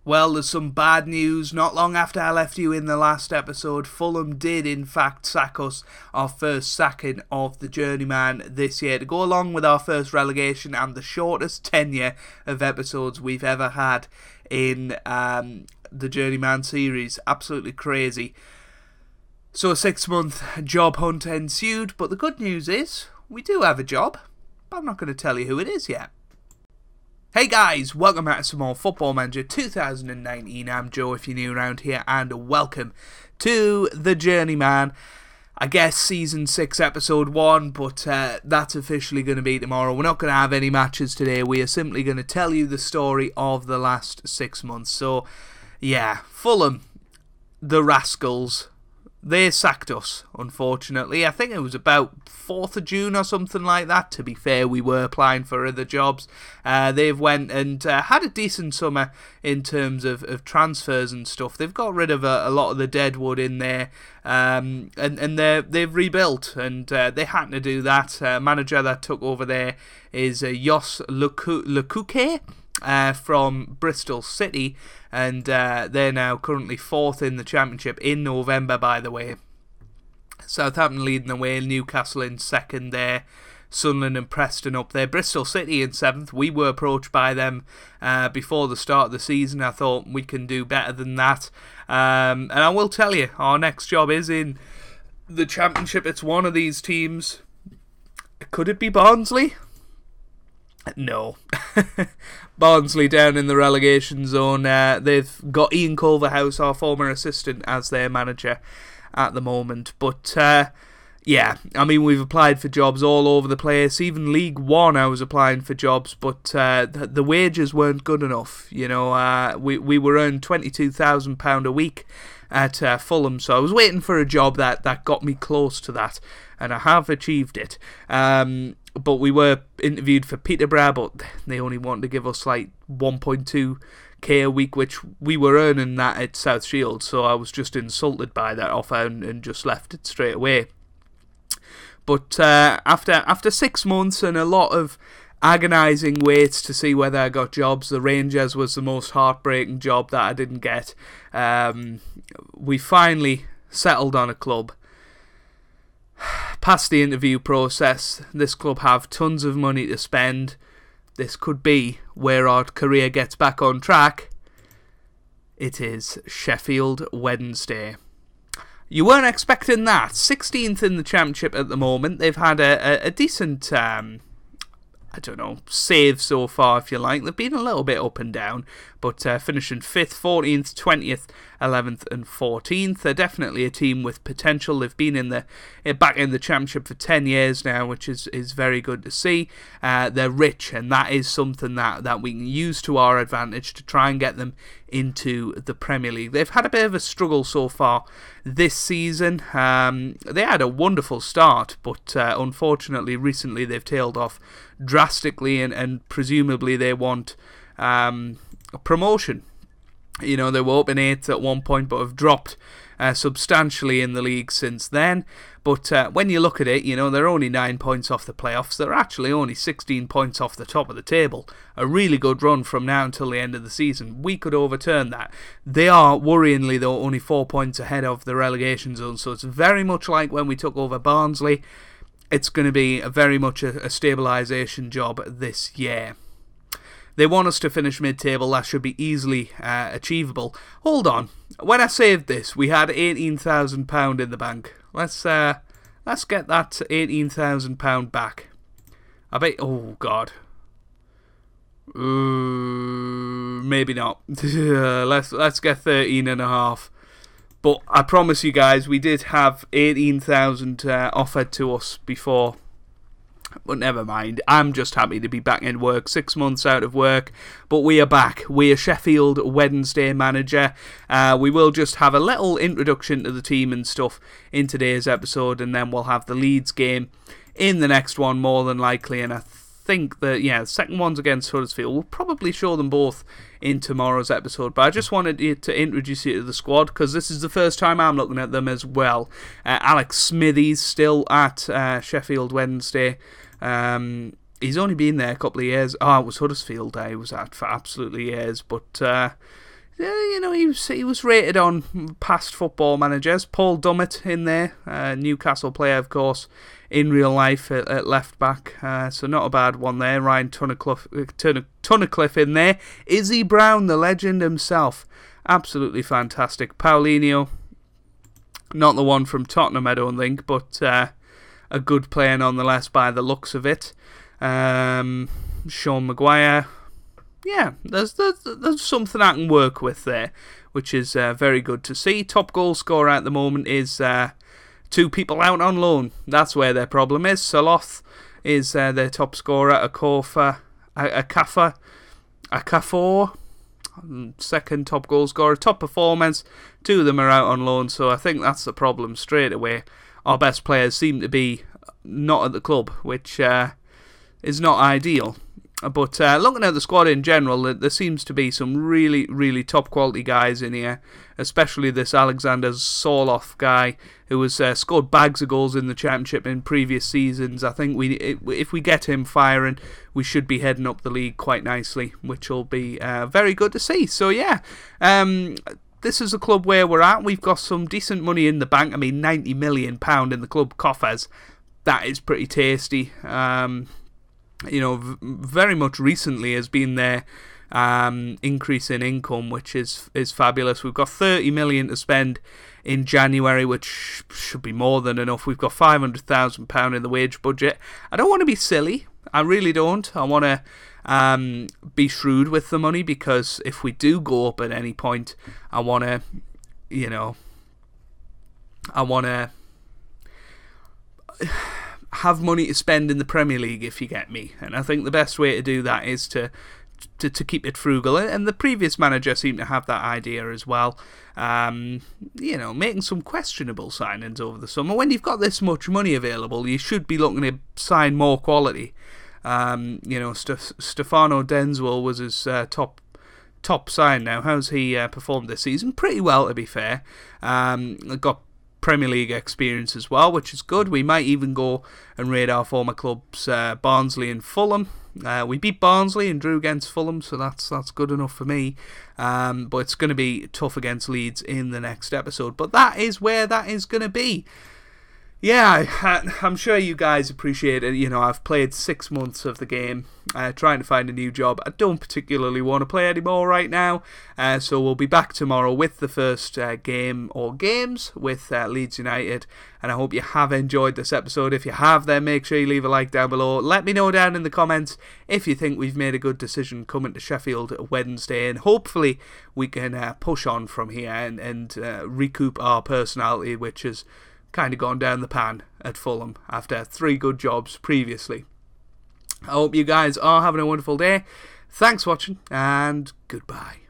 Well, there's some bad news. Not long after I left you in the last episode, Fulham did in fact sack us, our first sacking of the Journeyman this year, to go along with our first relegation and the shortest tenure of episodes we've ever had in the Journeyman series. Absolutely crazy. So a 6-month job hunt ensued, but the good news is we do have a job, but I'm not going to tell you who it is yet. Hey guys, welcome back to some more Football Manager 2019. I'm Joe if you're new around here, and welcome to the Journeyman. I guess Season 6 Episode 1, but that's officially going to be tomorrow. We're not going to have any matches today. We are simply going to tell you the story of the last 6 months. So, yeah, Fulham, the Rascals, they sacked us, unfortunately. I think it was about 4th of June or something like that. To be fair, we were applying for other jobs. They've went and had a decent summer in terms of transfers and stuff. They've got rid of a lot of the deadwood in there, and they've rebuilt, and they had to do that. Manager that took over there is Jos Lukuke from Bristol City, and they're now currently 4th in the Championship in November, by the way. Southampton leading the way, Newcastle in 2nd there, Sunderland and Preston up there, Bristol City in 7th. We were approached by them before the start of the season. I thought we can do better than that, and I will tell you, our next job is in the Championship. It's one of these teams. Could it be Barnsley? No. Barnsley down in the relegation zone. They've got Ian Culverhouse, our former assistant, as their manager at the moment. But, yeah, I mean, we've applied for jobs all over the place. Even League One, I was applying for jobs, but the wages weren't good enough. You know, we were earning £22,000 a week at Fulham, so I was waiting for a job that got me close to that, and I have achieved it. But we were interviewed for Peterborough, but they only wanted to give us like 1.2k a week, which we were earning that at South Shields, so I was just insulted by that offer and just left it straight away. But after 6 months and a lot of agonising waits to see whether I got jobs, the Rangers was the most heartbreaking job that I didn't get. We finally settled on a club. Past the interview process, this club have tons of money to spend. This could be where our career gets back on track. It is Sheffield Wednesday. You weren't expecting that. 16th in the Championship at the moment. They've had a decent, save so far, if you like. They've been a little bit up and down, but finishing 5th, 14th, 20th, 11th and 14th. They're definitely a team with potential. They've been back in the Championship for 10 years now, which is very good to see. They're rich, and that is something that we can use to our advantage to try and get them into the Premier League. They've had a bit of a struggle so far this season. They had a wonderful start, but unfortunately recently they've tailed off drastically, and presumably they want a promotion. You know, they were up in 8th at one point, but have dropped substantially in the league since then. But when you look at it, you know, they're only 9 points off the playoffs. They're actually only 16 points off the top of the table. A really good run from now until the end of the season. We could overturn that. They are, worryingly though, only 4 points ahead of the relegation zone. So it's very much like when we took over Barnsley. It's going to be very much a stabilisation job this year. They want us to finish mid-table. That should be easily achievable. Hold on. When I saved this, we had £18,000 in the bank. Let's get that £18,000 back. I bet. Oh God. Maybe not. Let's get 13.5. But I promise you guys, we did have 18,000 offered to us before. But never mind, I'm just happy to be back in work. 6 months out of work, but we are back. We are Sheffield Wednesday manager. We will just have a little introduction to the team and stuff in today's episode, and then we'll have the Leeds game in the next one more than likely. And I think that, the second one's against Huddersfield. We'll probably show them both in tomorrow's episode, but I just wanted to introduce you to the squad because this is the first time I'm looking at them as well. Alex Smithies still at Sheffield Wednesday. He's only been there a couple of years. It was Huddersfield he was at for absolutely years, but he was rated on past football managers. Paul Dummett in there, Newcastle player, of course, in real life at left back. So not a bad one there. Ryan Tunnicliffe in there. Izzy Brown, the legend himself. Absolutely fantastic. Paulinho, not the one from Tottenham, I don't think, but a good player nonetheless by the looks of it. Sean Maguire. Yeah, there's something I can work with there, which is very good to see. Top goal scorer at the moment is two people out on loan. That's where their problem is. Saloth is their top scorer. Akafor, second top goal scorer. Top performance. Two of them are out on loan, so I think that's the problem straight away. Our best players seem to be not at the club, which is not ideal. But looking at the squad in general, there seems to be some really, really top quality guys in here, especially this Alexander Soloff guy who has scored bags of goals in the Championship in previous seasons. I think if we get him firing, we should be heading up the league quite nicely, which will be very good to see. So yeah, this is a club where we're at. We've got some decent money in the bank. I mean, £90 million in the club coffers. That is pretty tasty. Very much recently has been their increase in income, which is fabulous. We've got 30 million to spend in January, which should be more than enough. We've got £500,000 in the wage budget. I don't want to be silly. I really don't. I want to be shrewd with the money, because if we do go up at any point, I want to, have money to spend in the Premier League, if you get me. And I think the best way to do that is to keep it frugal. And the previous manager seemed to have that idea as well. Making some questionable signings over the summer. When you've got this much money available, you should be looking to sign more quality. Stefano Denzwell was his top sign now. How's he performed this season? Pretty well, to be fair. Got Premier League experience as well, which is good. We might even go and raid our former clubs, Barnsley and Fulham. We beat Barnsley and drew against Fulham, so that's good enough for me. But it's going to be tough against Leeds in the next episode. But that is where that is going to be. Yeah, I'm sure you guys appreciate it. I've played 6 months of the game, trying to find a new job. I don't particularly want to play anymore right now, so we'll be back tomorrow with the first game or games with Leeds United, and I hope you have enjoyed this episode. If you have, then make sure you leave a like down below. Let me know down in the comments if you think we've made a good decision coming to Sheffield Wednesday, and hopefully we can push on from here and recoup our personality, which is kind of gone down the pan at Fulham after 3 good jobs previously. I hope you guys are having a wonderful day. Thanks for watching, and goodbye.